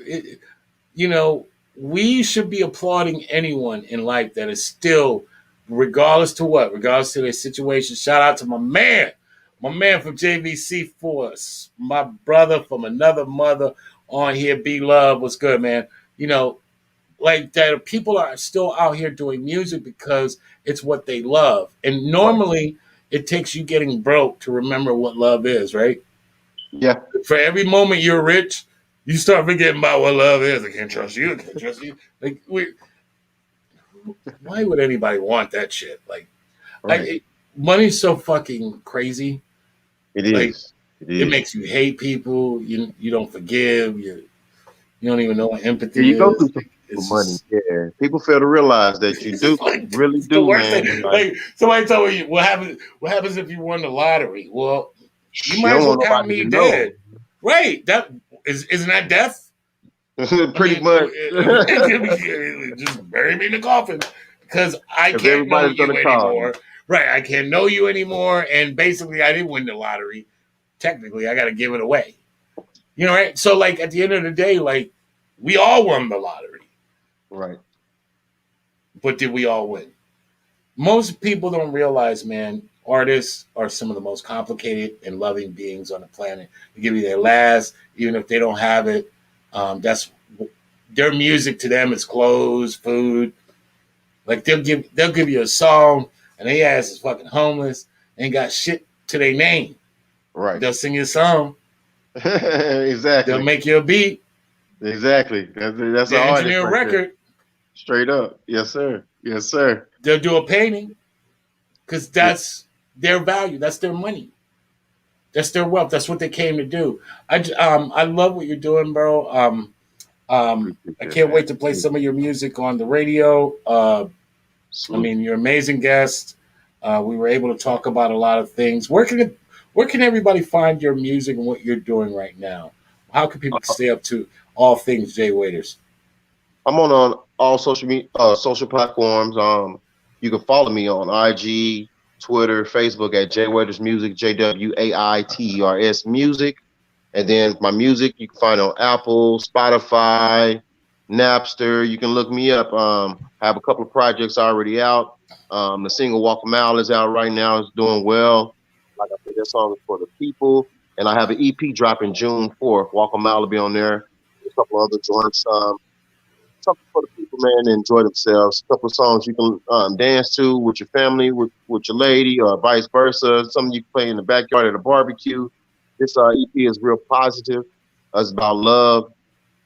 we should be applauding anyone in life that is still, regardless to their situation. Shout out to my man from JVC Force, my brother from another mother on here. B Love, what's good, man? Like that people are still out here doing music because it's what they love. And normally it takes you getting broke to remember what love is, right? Yeah. For every moment you're rich, you start forgetting about what love is. I can't trust you. I can't trust you. Like, why would anybody want that shit? Like, money's so fucking crazy. It is. It makes you hate people. You don't forgive. You don't even know what empathy you is. Go through money. Yeah. People fail to realize that you do. Really do, man. Like, somebody told me, what happens if you won the lottery? Well, you might as well count me dead. Right. Isn't that death? Pretty much. Just bury me in the coffin, because I can't know you anymore. Right. I can't know you anymore. And basically, I didn't win the lottery. Technically, I got to give it away. Right? So, like, at the end of the day, like, We all won the lottery. Right. But did we all win? Most people don't realize, man, artists are some of the most complicated and loving beings on the planet. They give you their last, even if they don't have it. That's their music to them is clothes, food. Like they'll give you a song, and they ass is fucking homeless, ain't got shit to their name. Right. They'll sing you a song. Exactly. They'll make you a beat. Exactly. That's They'll an artist engineer a right there. record. Straight up. Yes, sir. Yes, sir. They'll do a painting because that's their value. That's their money. That's their wealth. That's what they came to do. I love what you're doing, bro. I can't wait to play some of your music on the radio. I mean, you're an amazing guest. We were able to talk about a lot of things. Where can everybody find your music and what you're doing right now? How can people stay up to all things Jay Waiters? I'm on all social platforms. You can follow me on IG, Twitter, Facebook at Jay Waiters Music, JWAITERS Music. And then my music you can find on Apple, Spotify, Napster. You can look me up. I have a couple of projects already out. The single Walk a Mile is out right now. It's doing well. Like I said, that song is for the people. And I have an EP dropping June 4th. Walk a Mile will be on there. A couple other joints. Something for the people, man, to enjoy themselves. A couple of songs you can dance to with your family, with your lady, or vice versa. Something you can play in the backyard at a barbecue. This EP is real positive. It's about love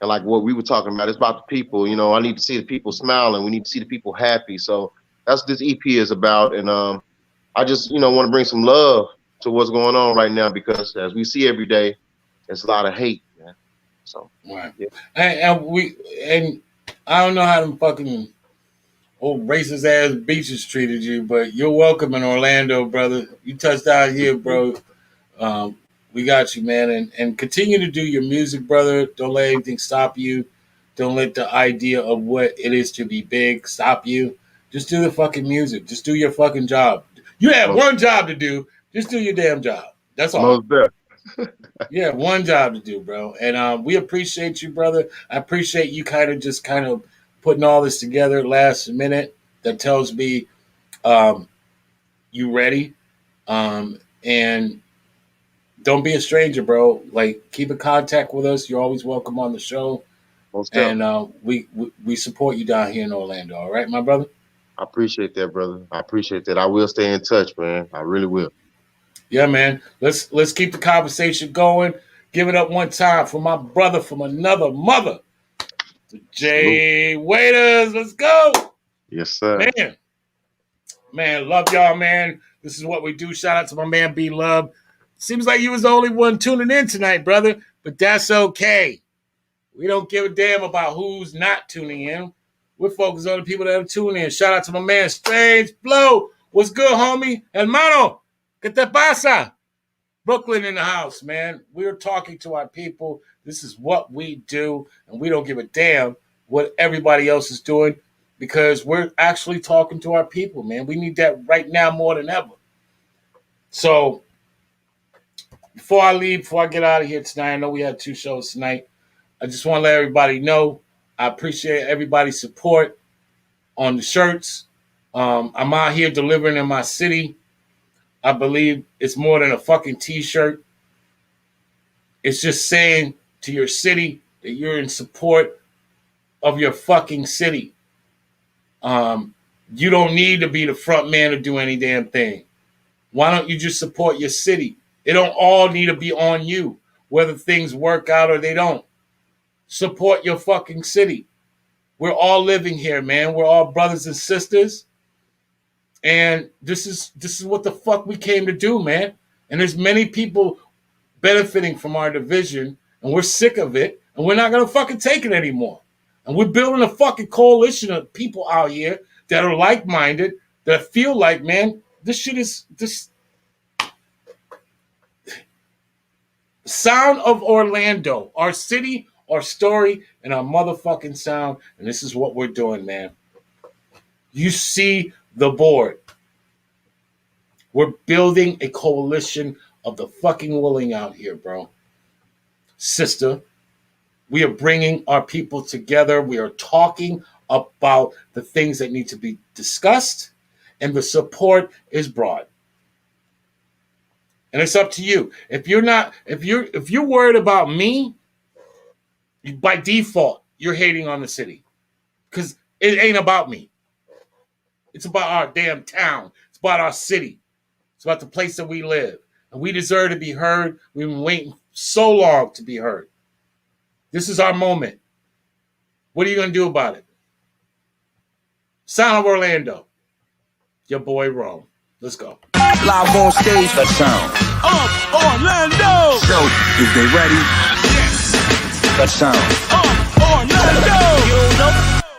and like what we were talking about. It's about the people. You know, I need to see the people smiling. We need to see the people happy. So that's what this EP is about. And I just, want to bring some love to what's going on right now because as we see every day, there's a lot of hate, man. So, right. Yeah. And I don't know how them fucking old racist ass beaches treated you, but you're welcome in Orlando, brother. You touched out here, bro. We got you, man. And continue to do your music, brother. Don't let anything stop you. Don't let the idea of what it is to be big stop you. Just do the fucking music. Just do your fucking job. You have one job to do. Just do your damn job. That's all. Most definitely. You have one job to do, bro. And we appreciate you, brother. I appreciate you kind of putting all this together last minute. That tells me you ready. And don't be a stranger, bro. Like, keep in contact with us. You're always welcome on the show. Most And definitely. we support you down here in Orlando. All right, my brother? I appreciate that, brother. I appreciate that. I will stay in touch, man. I really will. Yeah, man. Let's keep the conversation going. Give it up one time for my brother from another mother. Jay Waiters. Let's go. Yes, sir. Man, love y'all, man. This is what we do. Shout out to my man B Love. Seems like you was the only one tuning in tonight, brother, but that's okay. We don't give a damn about who's not tuning in. We're focused on the people that are tuning in. Shout out to my man Strange Blow. What's good, homie? Hermano, ¿qué te pasa? Brooklyn in the house, man. We're talking to our people. This is what we do, and we don't give a damn what everybody else is doing because we're actually talking to our people, man. We need that right now more than ever. So before I get out of here tonight, I know we had 2 shows tonight. I just want to let everybody know I appreciate everybody's support on the shirts. I'm out here delivering in my city. I believe it's more than a fucking t-shirt. It's just saying to your city that you're in support of your fucking city. You don't need to be the front man to do any damn thing. Why don't you just support your city? It don't all need to be on you, whether things work out or they don't. Support your fucking city. We're all living here, man. We're all brothers and sisters. And this is what the fuck we came to do, man. And there's many people benefiting from our division, and we're sick of it, and we're not gonna fucking take it anymore. And we're building a fucking coalition of people out here that are like-minded, that feel like, man, this shit is this sound of Orlando, our city, our story, and our motherfucking sound. And this is what we're doing, man. You see the board. We're building a coalition of the fucking willing out here, bro. Sister, We are bringing our people together. We are talking about the things that need to be discussed, and the support is broad. And it's up to you. If you're worried about me, by default, you're hating on the city. Because it ain't about me. It's about our damn town. It's about our city. It's about the place that we live. And we deserve to be heard. We've been waiting so long to be heard. This is our moment. What are you going to do about it? Sound of Orlando. Your boy Rome. Let's go. Live on stage for sound. Orlando. So, is they ready? Yes. For sound. Orlando.